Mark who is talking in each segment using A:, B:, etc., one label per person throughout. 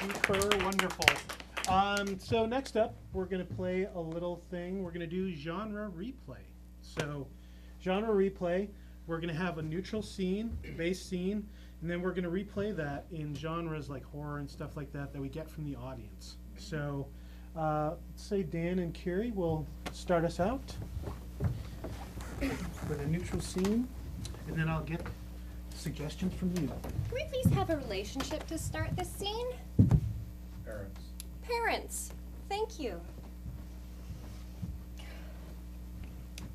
A: Super wonderful. So next up, we're going to play a little thing. We're going to do genre replay. So genre replay, we're going to have a neutral scene, a base scene, and then we're going to replay that in genres like horror and stuff like that that we get from the audience. So let's say Dan and Kiri will start us out with a neutral scene, and then I'll get suggestions from you.
B: Can we please have a relationship to start this scene?
C: Parents.
B: Parents. Thank you.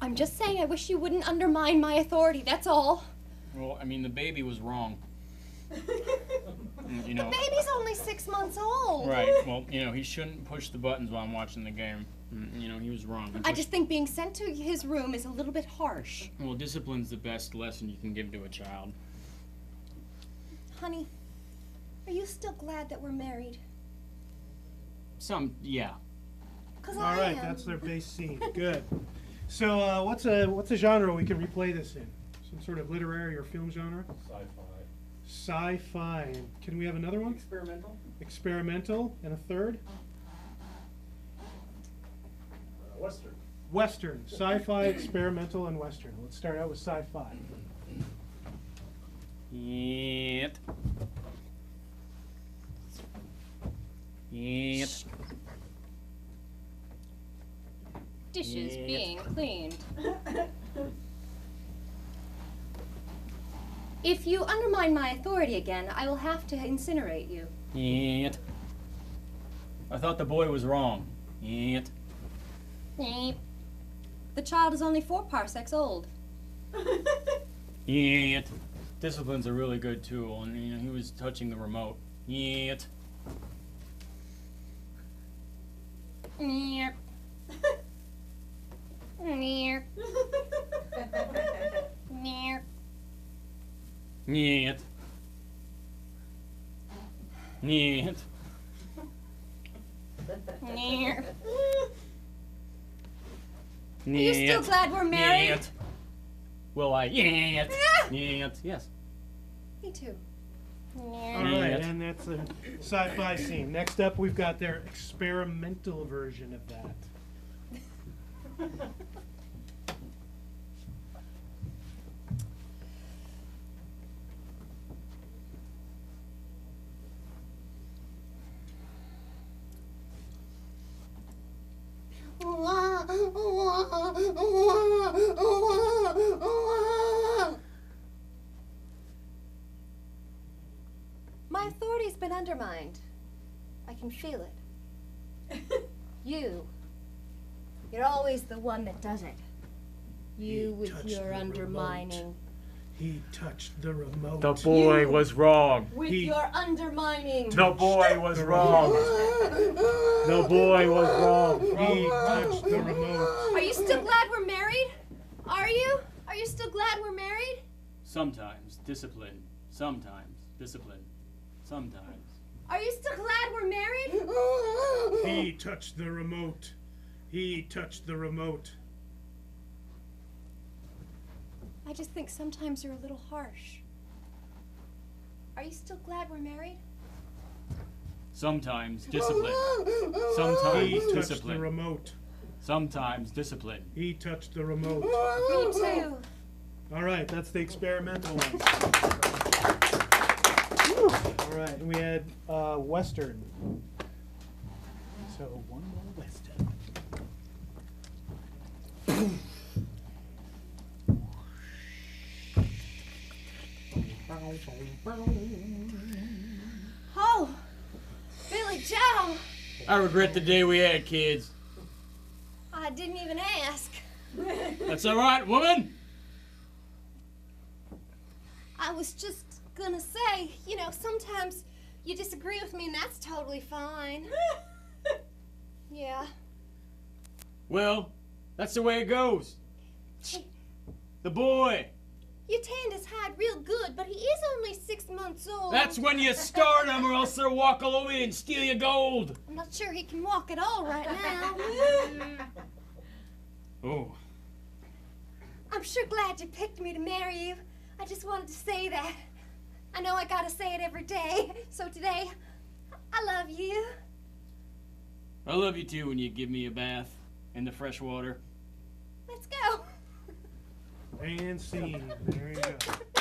B: I'm just saying I wish you wouldn't undermine my authority, that's all.
D: Well, I mean, the baby was wrong. You know.
B: The baby's only 6 months old.
D: Right. Well, you know, he shouldn't push the buttons while I'm watching the game. You know, he was wrong.
B: I just think being sent to his room is a little bit harsh.
D: Well, discipline's the best lesson you can give to a child.
B: Honey, are you still glad that we're married?
D: Yeah.
B: 'Cause
A: All
B: I
A: right,
B: am.
A: that's their base scene. Good. So what's a genre we can replay this in? Some sort of literary or film genre?
C: Sci-fi.
A: Sci-fi. Can we have another one?
C: Experimental.
A: Experimental. And a third?
C: Western.
A: Western. Sci-fi, experimental, and Western. Let's start out with sci-fi.
D: Yet. Yet.
B: Dishes
D: Yeah.
B: being cleaned. If you undermine my authority again, I will have to incinerate you.
D: Yet. I thought the boy was wrong. Yet.
B: Beep. The child is only 4 parsecs old.
D: Yet. Discipline's a really good tool, and you know, he was touching the remote. Yet.
B: Meep. Meep. Meep.
D: Yet. Yet.
B: Meep.
D: Are
B: you still glad we're married?
D: Yet. Will I? Yet. Yet. Yes.
B: Me too.
A: All
B: Meep.
A: right,
D: Yet.
A: and that's the sci-fi scene. Next up, we've got their experimental version of that.
B: My authority's been undermined. I can feel it. You're always the one that does it. You
A: He
B: with
A: touched
B: your
A: the
B: undermining.
A: He touched the remote.
D: The boy was wrong.
B: With
A: He-
B: your undermining.
D: The boy was wrong. The boy was wrong.
A: He touched the remote.
B: Are you still glad we're married? Are you? Are you still glad we're married?
D: Sometimes discipline. Sometimes discipline. Sometimes.
B: Are you still glad we're married?
A: He touched the remote. He touched the remote.
B: I just think sometimes you're a little harsh. Are you still glad we're married?
D: Sometimes discipline.
A: He
D: Sometimes
A: touched the
D: discipline.
A: remote.
D: Sometimes discipline.
A: He touched the remote.
B: Me too.
A: All right, that's the experimental one. All right, and we had Western. So one more Western.
B: Oh, Billy Joe.
D: I regret the day we had kids.
B: I didn't even ask.
D: That's all right, woman.
B: I was just gonna say, you know, sometimes you disagree with me and that's totally fine. Yeah.
D: Well, that's the way it goes.
B: Hey,
D: The boy.
B: you tanned his hide real good, but he is only 6 months old.
D: That's when you start him, or else they'll walk all over you and steal your gold.
B: I'm not sure he can walk at all right now.
D: Oh.
B: I'm sure glad you picked me to marry you. I just wanted to say that. I know I gotta say it every day, so today, I I love you.
D: I love you too when you give me a bath in the fresh water.
B: Let's go.
A: And scene. There you go.